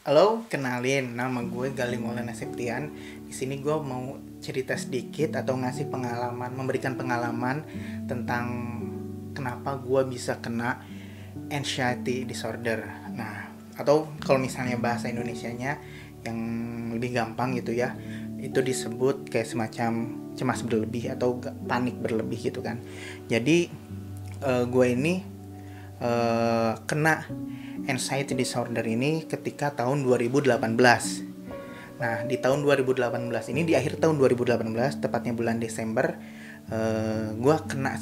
Halo, kenalin, nama gue Galih Maulana Septian. Di sini gue mau cerita sedikit atau ngasih pengalaman, memberikan pengalaman tentang kenapa gue bisa kena anxiety disorder. Nah, atau kalau misalnya bahasa Indonesianya yang lebih gampang gitu ya, itu disebut kayak semacam cemas berlebih atau panik berlebih gitu kan. Jadi gue ini kena anxiety disorder ini ketika tahun 2018. Nah, di tahun 2018 ini, di akhir tahun 2018, tepatnya bulan Desember, gue kena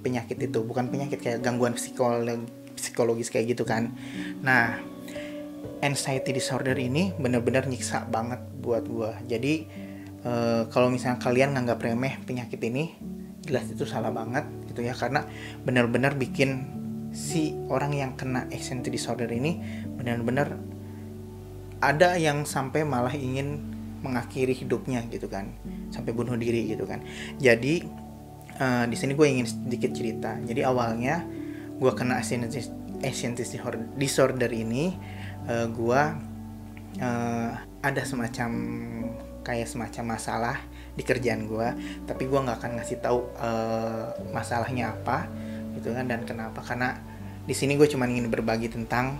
penyakit itu. Bukan penyakit, kayak gangguan psikologis kayak gitu kan. Nah, anxiety disorder ini bener-bener nyiksa banget buat gue. Jadi, kalau misalnya kalian nganggap remeh penyakit ini, jelas itu salah banget gitu ya, karena benar-benar bikin si orang yang kena anxiety disorder ini benar-benar ada yang sampai malah ingin mengakhiri hidupnya gitu kan, sampai bunuh diri gitu kan. Jadi di sini gue ingin sedikit cerita. Jadi awalnya gue kena anxiety disorder ini, gue ada semacam masalah di kerjaan gue, tapi gue nggak akan ngasih tahu masalahnya apa gitu kan dan kenapa, karena di sini gue cuma ingin berbagi tentang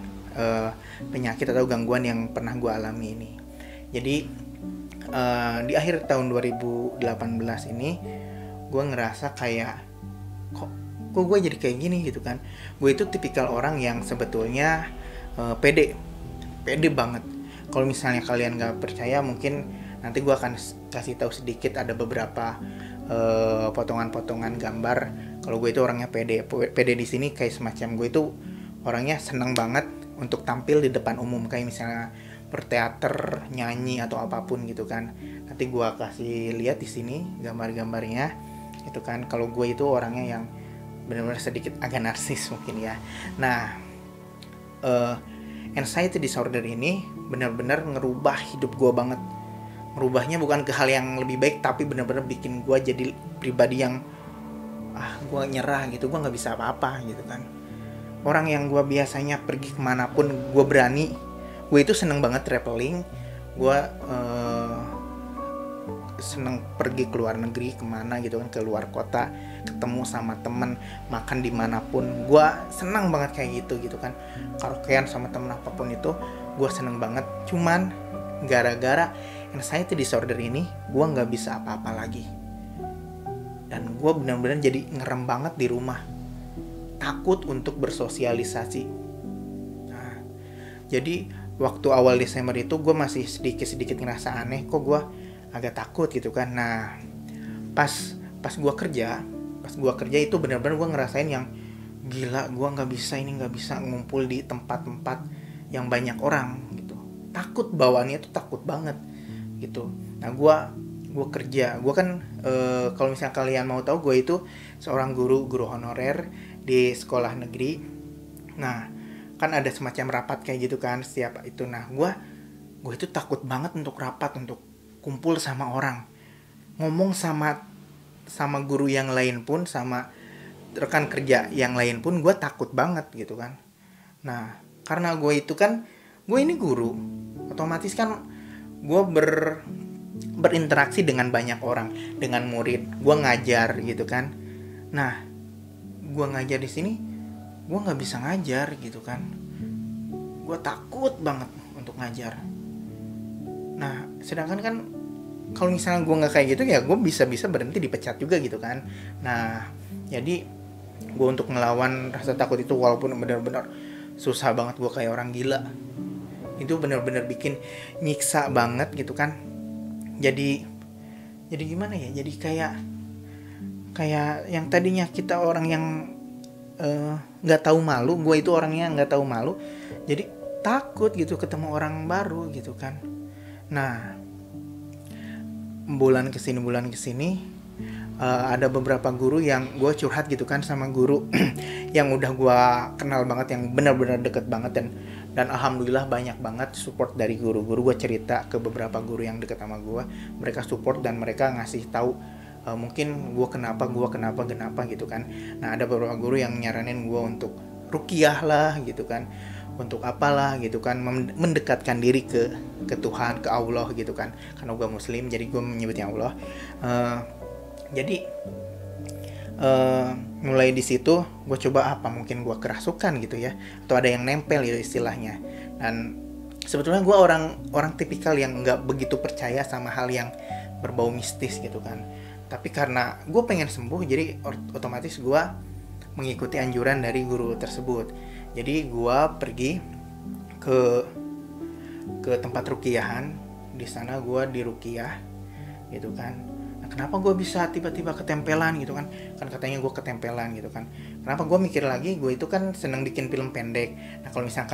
penyakit atau gangguan yang pernah gue alami ini. Jadi di akhir tahun 2018 ini gue ngerasa kayak kok gue jadi kayak gini gitu kan. Gue itu tipikal orang yang sebetulnya pede banget. Kalau misalnya kalian nggak percaya, mungkin nanti gue akan kasih tahu sedikit, ada beberapa potongan-potongan gambar kalau gue itu orangnya pede di sini. Kayak semacam gue itu orangnya seneng banget untuk tampil di depan umum, kayak misalnya berteater, nyanyi atau apapun gitu kan. Nanti gue kasih lihat di sini gambar-gambarnya itu kan. Kalau gue itu orangnya yang benar-benar sedikit agak narsis mungkin ya. Nah, anxiety disorder ini benar-benar ngerubah hidup gue banget. Merubahnya bukan ke hal yang lebih baik, tapi benar-benar bikin gue jadi pribadi yang gue nyerah gitu, gue nggak bisa apa-apa gitu kan. Orang yang gue biasanya pergi kemanapun gue berani, gue itu seneng banget traveling, gue seneng pergi ke luar negeri kemana gitu kan, ke luar kota, ketemu sama temen, makan dimanapun, gue seneng banget kayak gitu kan. Karaokean sama temen apapun itu gue seneng banget. Cuman gara-gara anxiety disorder ini gue nggak bisa apa-apa lagi, dan gue benar-benar jadi ngerem banget di rumah, takut untuk bersosialisasi. Nah, jadi waktu awal Desember itu gue masih sedikit ngerasa aneh, kok gue agak takut gitu kan. Nah, pas gue kerja itu benar-benar gue ngerasain yang gila, gue nggak bisa ngumpul di tempat-tempat yang banyak orang gitu. Takut, bawaannya tuh takut banget gitu. Nah, gue kerja, gue kan kalau misalnya kalian mau tahu, gue itu seorang guru honorer di sekolah negeri. Nah, kan ada semacam rapat kayak gitu kan setiap itu. Nah, gue itu takut banget untuk rapat, untuk kumpul sama orang, ngomong sama guru yang lain pun, sama rekan kerja yang lain pun, gue takut banget gitu kan. Nah, karena gue ini guru, otomatis kan gue berinteraksi dengan banyak orang, dengan murid, gue ngajar gitu kan. Nah, gue ngajar di sini, gue nggak bisa ngajar gitu kan. Gue takut banget untuk ngajar. Nah, sedangkan kan kalau misalnya gue nggak kayak gitu ya, gue bisa berhenti dipecat juga gitu kan. Nah, jadi gue untuk ngelawan rasa takut itu, walaupun benar-benar susah banget, gue kayak orang gila. Itu benar-benar bikin nyiksa banget gitu kan. Jadi gimana ya? Jadi kayak yang tadinya kita orang yang nggak tahu malu, gue itu orangnya nggak tahu malu, jadi takut gitu ketemu orang baru gitu kan. Nah, bulan kesini ada beberapa guru yang gue curhat gitu kan, sama guru yang udah gue kenal banget, yang benar-benar deket banget, dan alhamdulillah banyak banget support dari guru-guru. Gue cerita ke beberapa guru yang deket sama gue, mereka support dan mereka ngasih tahu mungkin gue kenapa gitu kan. Nah, ada beberapa guru yang nyaranin gue untuk ruqyah lah gitu kan, untuk apalah gitu kan, mendekatkan diri ke Tuhan, ke Allah gitu kan, karena gue muslim jadi gue menyebutnya Allah. Jadi mulai di situ gue coba apa mungkin gue kerasukan gitu ya, atau ada yang nempel gitu istilahnya. Dan sebetulnya gue orang tipikal yang nggak begitu percaya sama hal yang berbau mistis gitu kan, tapi karena gue pengen sembuh jadi otomatis gue mengikuti anjuran dari guru tersebut. Jadi gue pergi ke tempat rukiahan. Di sana gue dirukiah gitu kan. Nah, kenapa gue bisa tiba-tiba ketempelan gitu kan? Kan katanya gue ketempelan gitu kan. Kenapa gue mikir lagi, gue itu kan seneng bikin film pendek. Nah kalau misalnya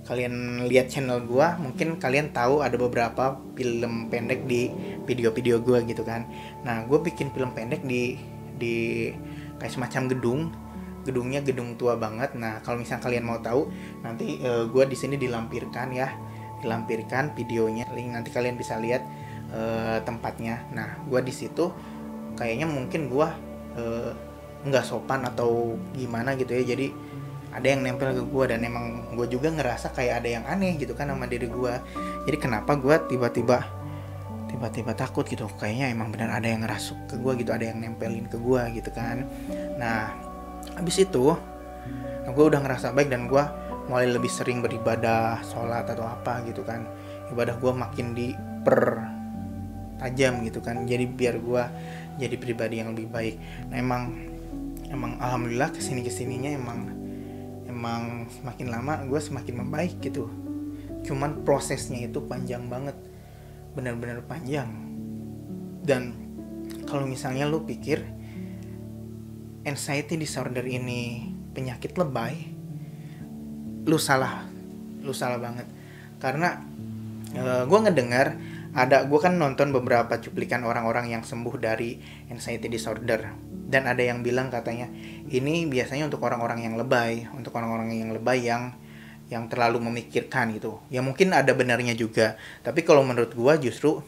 kalian lihat channel gue, mungkin kalian tahu ada beberapa film pendek di video-video gue gitu kan. Nah gue bikin film pendek di kayak semacam gedungnya gedung tua banget. Nah kalau misalnya kalian mau tahu, nanti gue di sini dilampirkan videonya, link nanti kalian bisa lihat tempatnya. Nah gue di situ kayaknya mungkin gue nggak sopan atau gimana gitu ya, jadi ada yang nempel ke gue, dan emang gue juga ngerasa kayak ada yang aneh gitu kan sama diri gue. Jadi kenapa gue tiba-tiba takut gitu, kayaknya emang benar ada yang ngerasuk ke gue gitu, ada yang nempelin ke gue gitu kan. Nah habis itu gue udah ngerasa baik dan gue mulai lebih sering beribadah, sholat atau apa gitu kan. Ibadah gue makin dipertajam gitu kan, jadi biar gue jadi pribadi yang lebih baik. Nah emang alhamdulillah kesininya emang semakin lama gue semakin membaik gitu. Cuman prosesnya itu panjang banget, benar-benar panjang. Dan kalau misalnya lu pikir anxiety disorder ini penyakit lebay, lu salah banget. Karena gue ngedengar gue kan nonton beberapa cuplikan orang-orang yang sembuh dari anxiety disorder, dan ada yang bilang katanya ini biasanya untuk orang-orang yang lebay yang terlalu memikirkan gitu. Ya mungkin ada benarnya juga, tapi kalau menurut gue justru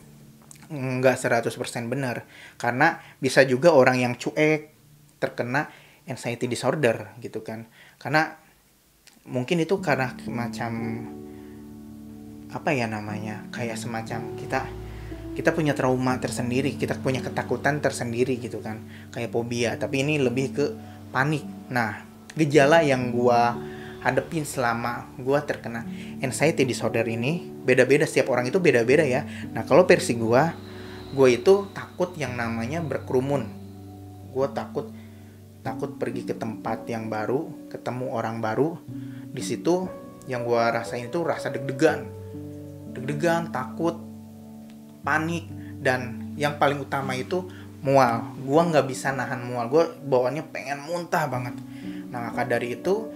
nggak 100% benar, karena bisa juga orang yang cuek terkena anxiety disorder gitu kan. Karena mungkin itu karena macam apa ya namanya, kayak semacam kita punya trauma tersendiri, kita punya ketakutan tersendiri gitu kan, kayak fobia, tapi ini lebih ke panik. Nah gejala yang gua hadepin selama gua terkena anxiety disorder ini beda-beda, setiap orang itu beda-beda ya. Nah kalau versi gua itu takut yang namanya berkerumun. Gua takut pergi ke tempat yang baru, ketemu orang baru. Di situ yang gua rasain itu rasa deg-degan, takut, panik, dan yang paling utama itu mual. Gue nggak bisa nahan mual, gue bawaannya pengen muntah banget. Nah maka dari itu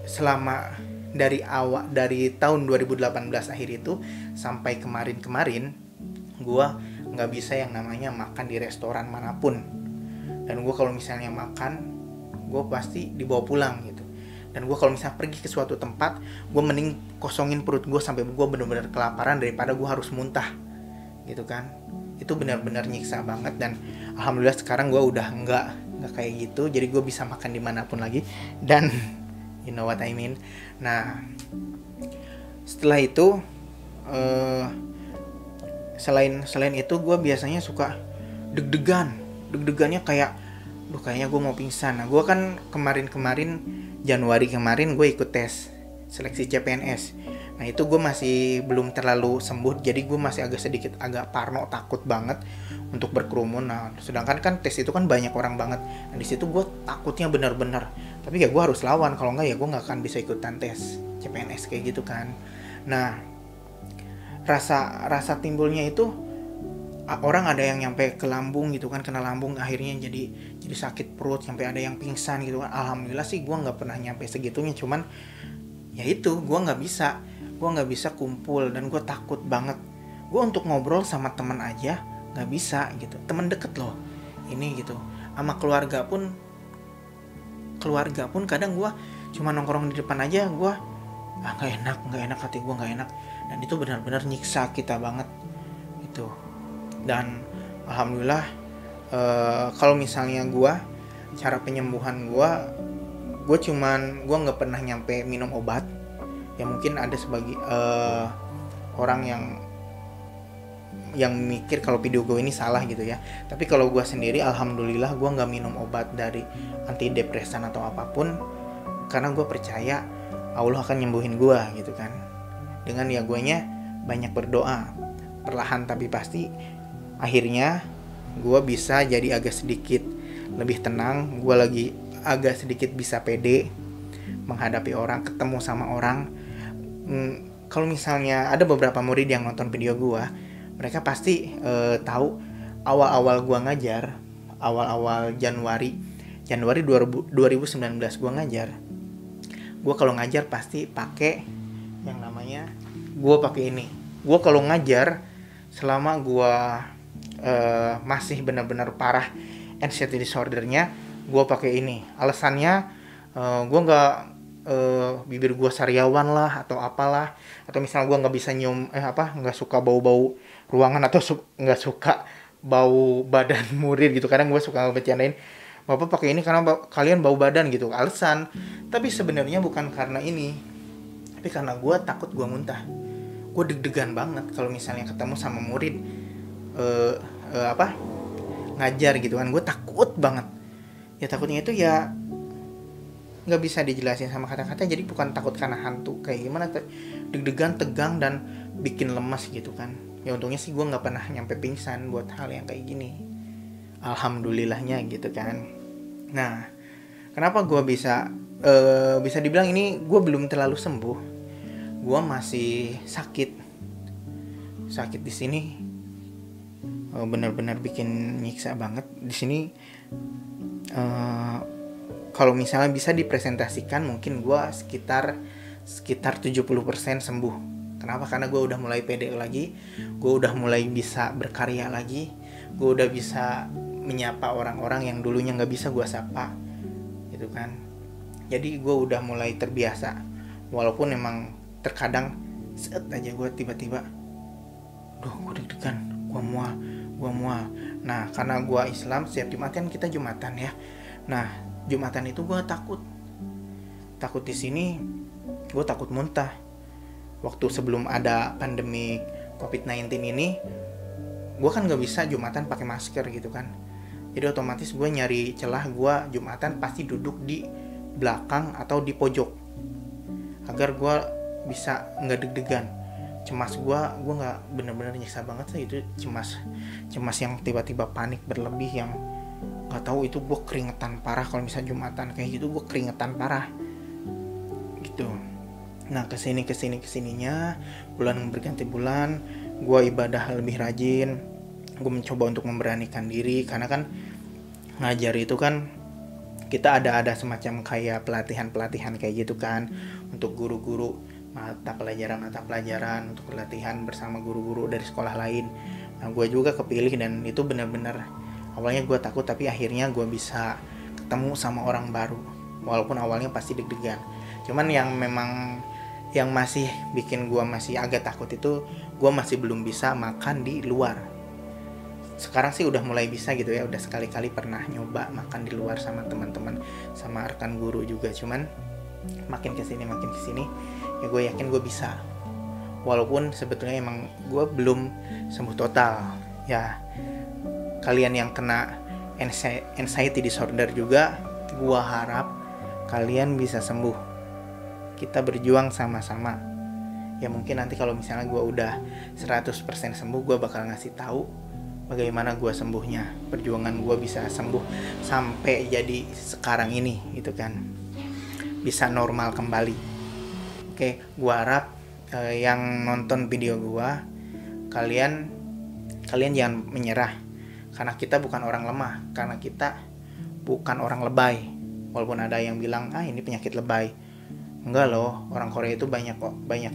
selama dari tahun 2018 akhir itu sampai kemarin gue nggak bisa yang namanya makan di restoran manapun. Dan gue kalau misalnya makan, gue pasti dibawa pulang gitu. Dan gue kalau misalnya pergi ke suatu tempat, gue mending kosongin perut gue sampai gue benar-benar kelaparan daripada gue harus muntah gitu kan. Itu benar-benar nyiksa banget. Dan alhamdulillah sekarang gue udah nggak kayak gitu, jadi gue bisa makan dimanapun lagi. Dan you know what I mean. Nah setelah itu selain itu gue biasanya suka deg-degannya kayak kayaknya gue mau pingsan. Nah gue kan Januari kemarin gue ikut tes seleksi CPNS. Nah itu gue masih belum terlalu sembuh, jadi gue masih agak parno, takut banget untuk berkerumun. Nah sedangkan kan tes itu kan banyak orang banget. Nah di situ gue takutnya benar-benar, tapi ya gue harus lawan, kalau enggak ya gue nggak akan bisa ikutan tes CPNS kayak gitu kan. Nah rasa timbulnya itu orang ada yang nyampe ke lambung gitu kan, kena lambung akhirnya jadi sakit perut sampai ada yang pingsan gitu kan. Alhamdulillah sih gue nggak pernah nyampe segitunya, cuman ya itu gue nggak bisa kumpul, dan gue takut banget. Gue untuk ngobrol sama teman aja nggak bisa gitu, teman deket loh ini gitu. Sama keluarga pun kadang gue cuma nongkrong di depan aja gue nggak enak, hati gue nggak enak. Dan itu benar-benar nyiksa kita banget gitu. Dan alhamdulillah kalau misalnya cara penyembuhan gue gue nggak pernah nyampe minum obat. Ya mungkin ada sebagai orang yang mikir kalau video gue ini salah gitu ya. Tapi kalau gue sendiri alhamdulillah gue nggak minum obat dari antidepresan atau apapun, karena gue percaya Allah akan nyembuhin gue gitu kan. Dengan ya guanya banyak berdoa, perlahan tapi pasti akhirnya gue bisa jadi agak sedikit lebih tenang. Gue lagi agak sedikit bisa pede menghadapi orang, ketemu sama orang. Kalau misalnya ada beberapa murid yang nonton video gue, mereka pasti tahu awal-awal gue ngajar, awal-awal Januari 2019 gue ngajar. Gue kalau ngajar pasti pakai yang namanya, gue pakai ini. Gue kalau ngajar selama gue masih benar-benar parah anxiety disordernya, gue pakai ini. Alasannya gue nggak bibir gue sariawan lah atau apalah, atau misalnya gue nggak bisa nggak suka bau-bau ruangan atau nggak suka bau badan murid gitu. Kadang gue suka bercandain, bapak pakai ini karena kalian bau badan gitu, alasan. Tapi sebenarnya bukan karena ini, tapi karena gue takut gue muntah. Gue deg-degan banget kalau misalnya ketemu sama murid ngajar gitu kan. Gue takut banget. Ya takutnya itu ya nggak bisa dijelasin sama kata-kata. Jadi bukan takut karena hantu kayak gimana, deg-degan, tegang, dan bikin lemas gitu kan. Ya untungnya sih gue nggak pernah nyampe pingsan buat hal yang kayak gini, alhamdulillahnya gitu kan. Nah, kenapa gue bisa dibilang ini gue belum terlalu sembuh? Gue masih sakit di sini, benar-benar bikin nyiksa banget di sini. Kalau misalnya bisa dipresentasikan, mungkin gue sekitar 70% sembuh. Kenapa? Karena gue udah mulai pede lagi, gue udah mulai bisa berkarya lagi, gue udah bisa menyapa orang-orang yang dulunya nggak bisa gue sapa, gitu kan. Jadi gue udah mulai terbiasa, walaupun emang terkadang set aja gue tiba-tiba, gue deg-degan, gue mual. Nah, karena gue Islam, setiap Jumat kan kita Jumatan ya. Nah, Jumatan itu gue takut di sini, gue takut muntah. Waktu sebelum ada pandemi COVID-19 ini, gue kan gak bisa Jumatan pakai masker gitu kan. Jadi otomatis gue nyari celah, gue Jumatan pasti duduk di belakang atau di pojok, agar gue bisa gak deg-degan. Cemas gue gak bener-bener nyiksa banget sih. Itu cemas yang tiba-tiba panik berlebih, yang gak tahu itu gue keringetan parah. Kalau misalnya Jumatan kayak gitu, gue keringetan parah gitu. Nah, kesininya bulan berganti bulan, gue ibadah lebih rajin. Gue mencoba untuk memberanikan diri, karena kan ngajar itu kan kita ada semacam kayak pelatihan kayak gitu kan, untuk guru-guru mata pelajaran untuk pelatihan bersama guru-guru dari sekolah lain. Nah, gue juga kepilih, dan itu benar-benar awalnya gue takut, tapi akhirnya gue bisa ketemu sama orang baru, walaupun awalnya pasti deg-degan. Cuman yang masih bikin gue masih agak takut itu, gue masih belum bisa makan di luar. Sekarang sih udah mulai bisa gitu ya, udah sekali-kali pernah nyoba makan di luar sama teman-teman, sama rekan guru juga. Cuman makin kesini ya gue yakin gue bisa, walaupun sebetulnya emang gue belum sembuh total ya. Kalian yang kena anxiety disorder juga, gue harap kalian bisa sembuh. Kita berjuang sama-sama. Ya mungkin nanti kalau misalnya gue udah 100% sembuh, gue bakal ngasih tahu bagaimana gue sembuhnya, perjuangan gue bisa sembuh sampai jadi sekarang ini gitu kan, bisa normal kembali. Oke, gue harap yang nonton video gue, kalian jangan menyerah, karena kita bukan orang lemah, karena kita bukan orang lebay. Walaupun ada yang bilang ini penyakit lebay, enggak loh, orang Korea itu banyak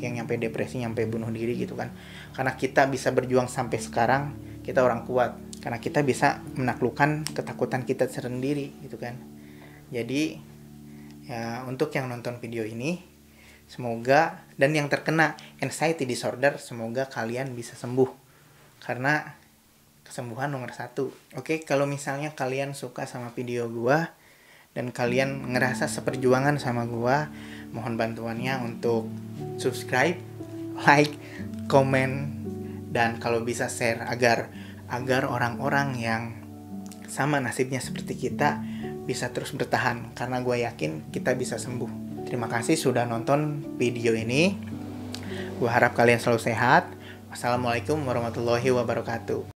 yang nyampe depresi, nyampe bunuh diri gitu kan. Karena kita bisa berjuang sampai sekarang, kita orang kuat, karena kita bisa menaklukkan ketakutan kita sendiri gitu kan. Jadi ya, untuk yang nonton video ini, semoga, dan yang terkena anxiety disorder, semoga kalian bisa sembuh, karena kesembuhan nomor 1. Oke, kalau misalnya kalian suka sama video gua dan kalian ngerasa seperjuangan sama gue, mohon bantuannya untuk subscribe, like, komen, dan kalau bisa share agar orang-orang yang sama nasibnya seperti kita bisa terus bertahan, karena gue yakin kita bisa sembuh. Terima kasih sudah nonton video ini. Gue harap kalian selalu sehat. Wassalamualaikum warahmatullahi wabarakatuh.